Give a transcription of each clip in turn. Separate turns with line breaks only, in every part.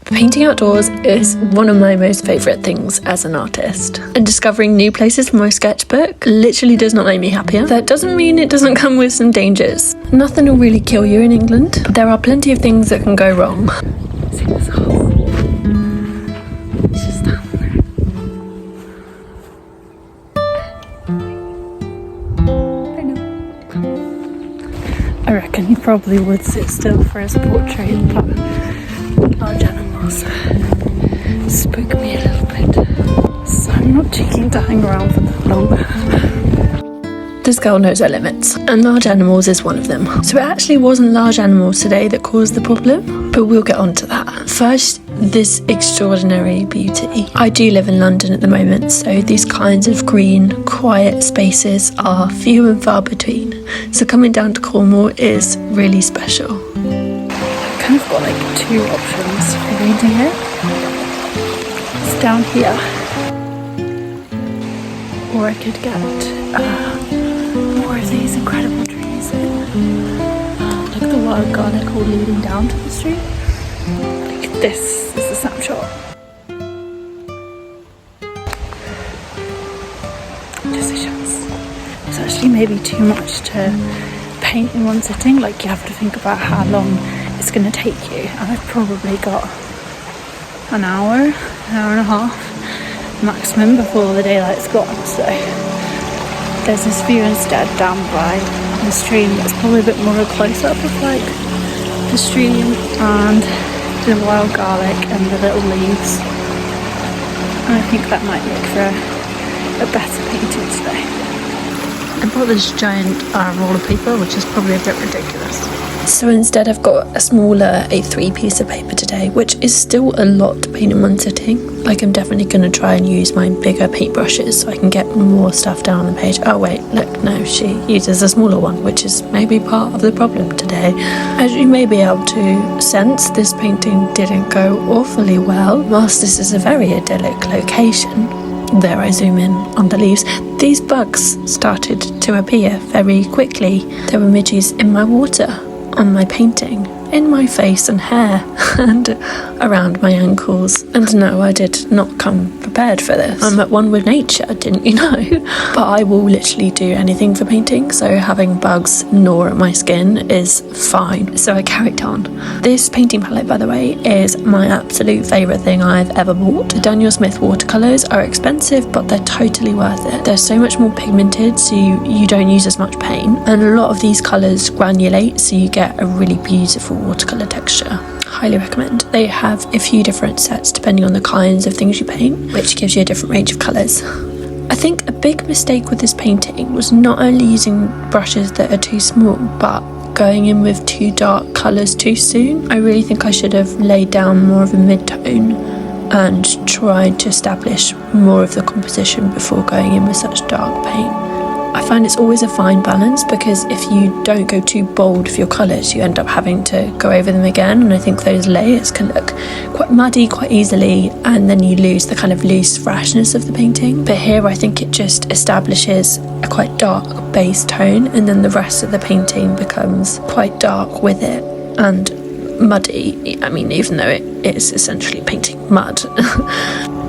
Painting outdoors is one of my most favourite things as an artist, and discovering new places for my sketchbook literally does not make me happier. That doesn't mean it doesn't come with some dangers. Nothing will really kill you in England, but there are plenty of things that can go wrong. See this hole? It's just down there. I know. I reckon he probably would sit still for his portrait, but large animals spook me a little bit, so I'm not too keen to hang around for that long. This girl knows her limits, and large animals is one of them. So it actually wasn't large animals today that caused the problem, but we'll get on to that. First, this extraordinary beauty. I do live in London at the moment, so these kinds of green, quiet spaces are few and far between. So coming down to Cornwall is really special. I've got like two options for painting here. It's down here, or I could get more of these incredible trees. Look at the wild garlic all leading down to the street. Like, this is the snapshot. Decisions. It's actually maybe too much to paint in one sitting. Like, you have to think about how long it's going to take you, and I've probably got an hour and a half maximum before the daylight's gone. So there's this view instead down by the stream that's probably a bit more a close-up of like the stream and the wild garlic and the little leaves, and I think that might make for a better painting today. I bought this giant roll of paper, which is probably a bit ridiculous. So instead I've got a smaller A3 piece of paper today, which is still a lot to paint in one sitting. Like, I'm definitely going to try and use my bigger paintbrushes so I can get more stuff down on the page. Oh wait, look, no, she uses a smaller one, which is maybe part of the problem today. As you may be able to sense, this painting didn't go awfully well. Whilst this is a very idyllic location, there I zoom in on the leaves, these bugs started to appear very quickly. There were midges in my water, on my painting, in my face and hair, and around my ankles. And no, I did not come prepared for this. I'm at one with nature, didn't you know? But I will literally do anything for painting, so having bugs gnaw at my skin is fine. So I carried on. This painting palette, by the way, is my absolute favourite thing I've ever bought. The Daniel Smith watercolours are expensive, but they're totally worth it. They're so much more pigmented, so you don't use as much paint, and a lot of these colours granulate, so you get a really beautiful watercolour texture. Highly recommend. They have a few different sets depending on the kinds of things you paint, which gives you a different range of colours. I think a big mistake with this painting was not only using brushes that are too small, but going in with too dark colours too soon. I really think I should have laid down more of a mid-tone and tried to establish more of the composition before going in with such dark paint. I find it's always a fine balance, because if you don't go too bold with your colours, you end up having to go over them again, and I think those layers can look quite muddy quite easily, and then you lose the kind of loose freshness of the painting. But here I think it just establishes a quite dark base tone, and then the rest of the painting becomes quite dark with it and muddy. I mean, even though it is essentially painting mud.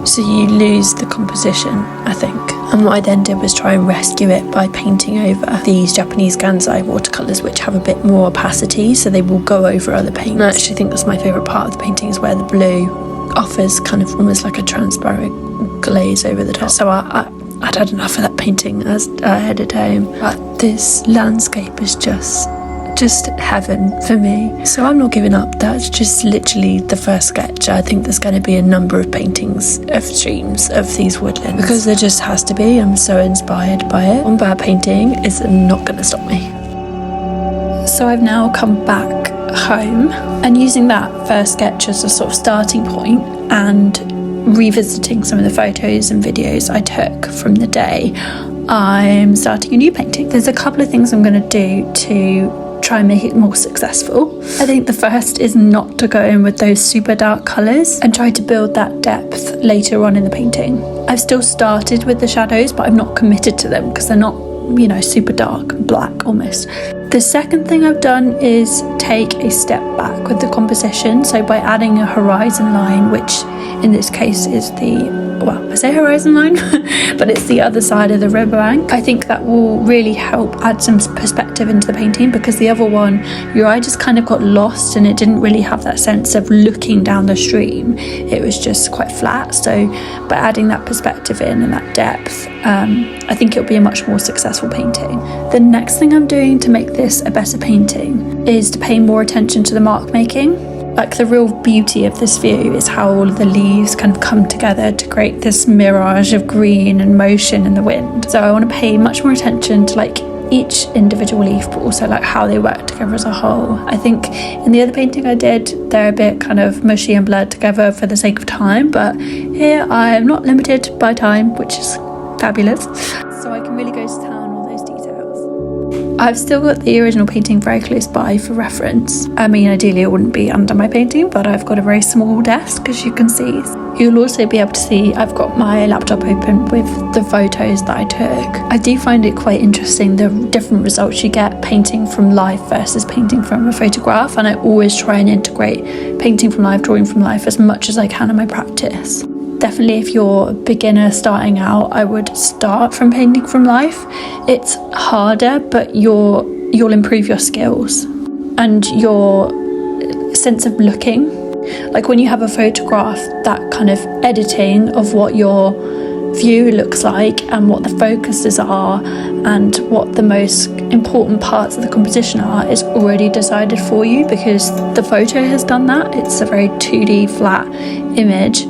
So you lose the composition, I think. And what I then did was try and rescue it by painting over these Japanese Gansai watercolours, which have a bit more opacity, so they will go over other paints. And I actually think that's my favourite part of the painting, is where the blue offers kind of almost like a transparent glaze over the top. So I'd had enough of that painting as I headed home. But this landscape is just heaven for me. So I'm not giving up. That's just literally the first sketch. I think there's going to be a number of paintings of streams of these woodlands, because there just has to be. I'm so inspired by it. One bad painting is not going to stop me. So I've now come back home, and using that first sketch as a sort of starting point and revisiting some of the photos and videos I took from the day, I'm starting a new painting. There's a couple of things I'm going to do to try and make it more successful. I think the first is not to go in with those super dark colours and try to build that depth later on in the painting. I've still started with the shadows, but I'm not committed to them because they're not you know, super dark, black almost. The second thing I've done is take a step back with the composition. So by adding a horizon line, which in this case is I say horizon line, but it's the other side of the riverbank. I think that will really help add some perspective into the painting, because the other one, your eye just kind of got lost and it didn't really have that sense of looking down the stream. It was just quite flat. So by adding that perspective in and that depth, I think it'll be a much more successful painting. The next thing I'm doing to make this a better painting is to pay more attention to the mark making. Like, the real beauty of this view is how all of the leaves kind of come together to create this mirage of green and motion in the wind. So I want to pay much more attention to like each individual leaf, but also like how they work together as a whole. I think in the other painting I did, they're a bit kind of mushy and blurred together for the sake of time, but here I am not limited by time, which is fabulous. So I can really go to town on all those details. I've still got the original painting very close by for reference. I mean, ideally it wouldn't be under my painting, but I've got a very small desk, as you can see. You'll also be able to see I've got my laptop open with the photos that I took. I do find it quite interesting, the different results you get painting from life versus painting from a photograph, and I always try and integrate painting from life, drawing from life as much as I can in my practice. Definitely if you're a beginner starting out, I would start from painting from life. It's harder, but you'll improve your skills and your sense of looking. Like when you have a photograph, that kind of editing of what your view looks like and what the focuses are and what the most important parts of the composition are is already decided for you, because the photo has done that. It's a very 2D flat image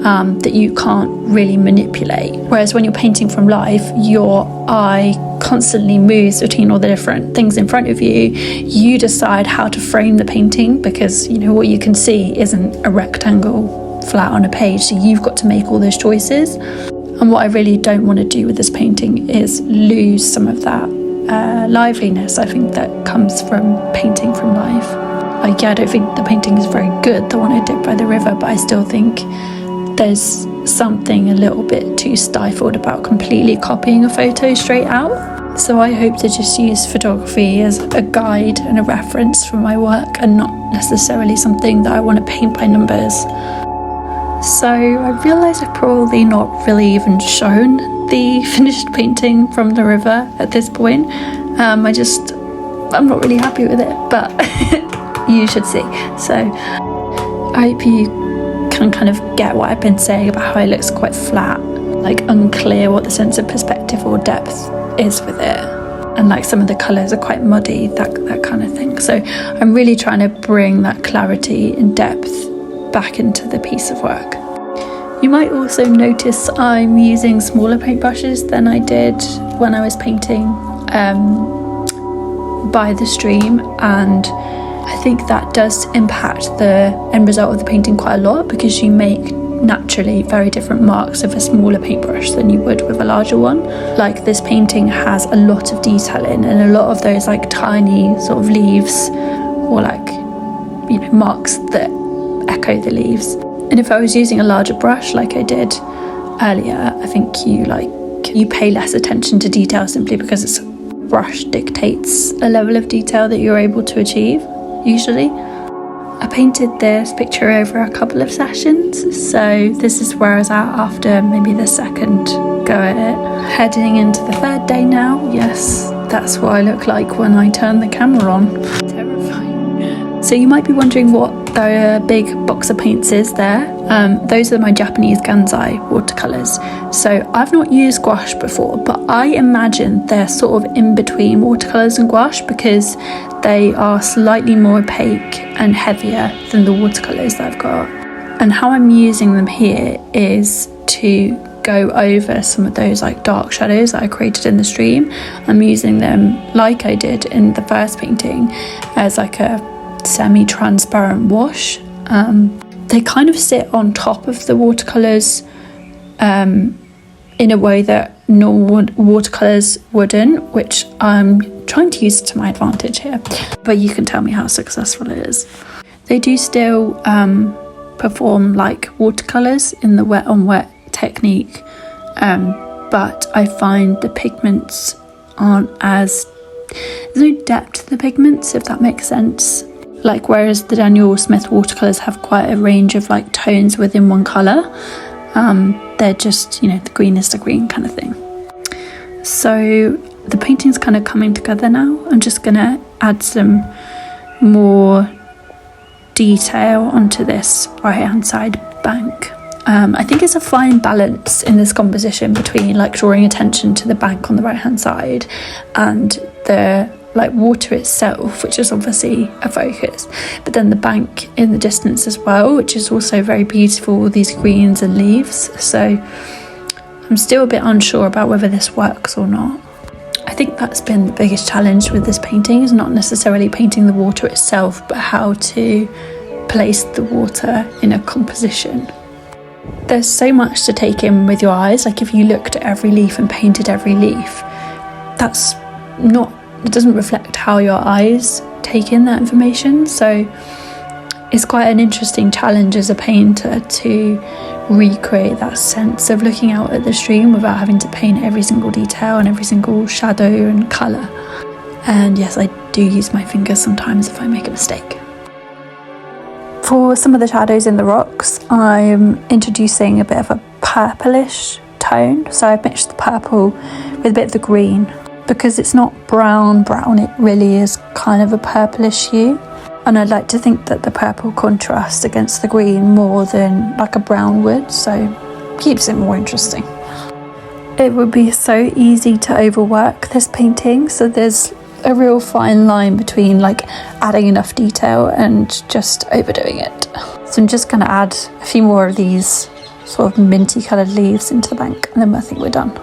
that you can't really manipulate. Whereas when you're painting from life, your eye constantly moves between all the different things in front of you. You decide how to frame the painting, because you know what you can see isn't a rectangle flat on a page, so you've got to make all those choices. And what I really don't want to do with this painting is lose some of that liveliness, I think, that comes from painting from life. Like, yeah, I don't think the painting is very good, the one I did by the river, but I still think there's something a little bit too stifled about completely copying a photo straight out. So I hope to just use photography as a guide and a reference for my work, and not necessarily something that I want to paint by numbers. So I realise I've probably not really even shown the finished painting from the river at this point. I'm not really happy with it, but you should see. So I hope you can kind of get what I've been saying about how it looks quite flat, like unclear what the sense of perspective or depth is with it, and like some of the colours are quite muddy, that kind of thing. So I'm really trying to bring that clarity and depth back into the piece of work. You might also notice I'm using smaller paintbrushes than I did when I was painting by the stream, and I think that does impact the end result of the painting quite a lot, because you make naturally very different marks with a smaller paintbrush than you would with a larger one. Like, this painting has a lot of detail in, and a lot of those like tiny sort of leaves, or like, you know, marks that echo the leaves. And if I was using a larger brush like I did earlier, I think you pay less attention to detail simply because it's brush dictates a level of detail that you're able to achieve. Usually I painted this picture over a couple of sessions, so this is where I was at after maybe the second go at it. Heading into the third day now. Yes, that's what I look like when I turn the camera on. Terrifying. So you might be wondering what the big box of paints is there. Those are my Japanese Gansai watercolours. So I've not used gouache before, but I imagine they're sort of in between watercolours and gouache, because they are slightly more opaque and heavier than the watercolours that I've got. And how I'm using them here is to go over some of those like dark shadows that I created in the stream. I'm using them like I did in the first painting as like a semi-transparent wash. They kind of sit on top of the watercolours in a way that normal watercolours wouldn't, which I'm trying to use to my advantage here, but you can tell me how successful it is. They do still perform like watercolours in the wet on wet technique, but I find the pigments aren't as, there's no depth to the pigments, if that makes sense. Like whereas the Daniel Smith watercolours have quite a range of like tones within one colour, they're just, you know, the green is the green kind of thing. So the painting's kind of coming together now. I'm just gonna add some more detail onto this right hand side bank. I think it's a fine balance in this composition between like drawing attention to the bank on the right hand side and the like water itself, which is obviously a focus, but then the bank in the distance as well, which is also very beautiful, all these greens and leaves. So I'm still a bit unsure about whether this works or not. I think that's been the biggest challenge with this painting, is not necessarily painting the water itself, but how to place the water in a composition. There's so much to take in with your eyes. Like if you looked at every leaf and painted every leaf, that's not, it doesn't reflect how your eyes take in that information. So it's quite an interesting challenge as a painter to recreate that sense of looking out at the stream without having to paint every single detail and every single shadow and colour. And yes, I do use my fingers sometimes if I make a mistake. For some of the shadows in the rocks, I'm introducing a bit of a purplish tone. So I've mixed the purple with a bit of the green. Because it's not brown, it really is kind of a purplish hue. And I'd like to think that the purple contrasts against the green more than like a brown would, so keeps it more interesting. It would be so easy to overwork this painting, so there's a real fine line between like adding enough detail and just overdoing it. So I'm just going to add a few more of these sort of minty coloured leaves into the bank, and then I think we're done.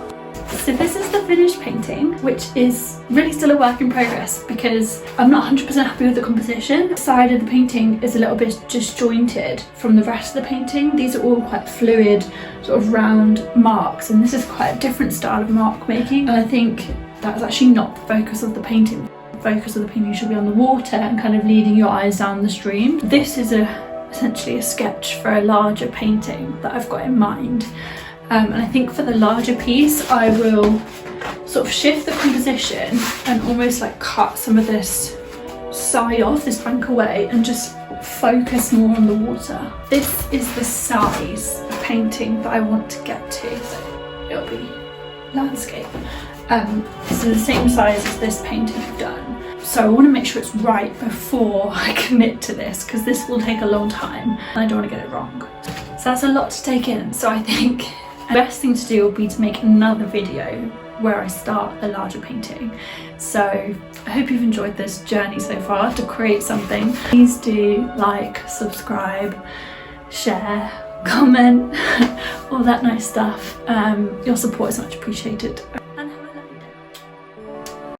So this is the finished painting, which is really still a work in progress because I'm not 100% happy with the composition. The side of the painting is a little bit disjointed from the rest of the painting. These are all quite fluid, sort of round marks, and this is quite a different style of mark making. And I think that's actually not the focus of the painting. The focus of the painting should be on the water and kind of leading your eyes down the stream. This is essentially a sketch for a larger painting that I've got in mind. And I think for the larger piece, I will sort of shift the composition and almost like cut some of this side off, this bank away, and just focus more on the water. This is the size of painting that I want to get to, so it'll be landscape. So the same size as this painting I've done. So I want to make sure it's right before I commit to this, because this will take a long time and I don't want to get it wrong. So that's a lot to take in. So I think the best thing to do will be to make another video where I start the larger painting. So I hope you've enjoyed this journey so far to create something. Please do like, subscribe, share, comment, all that nice stuff. Your support is much appreciated.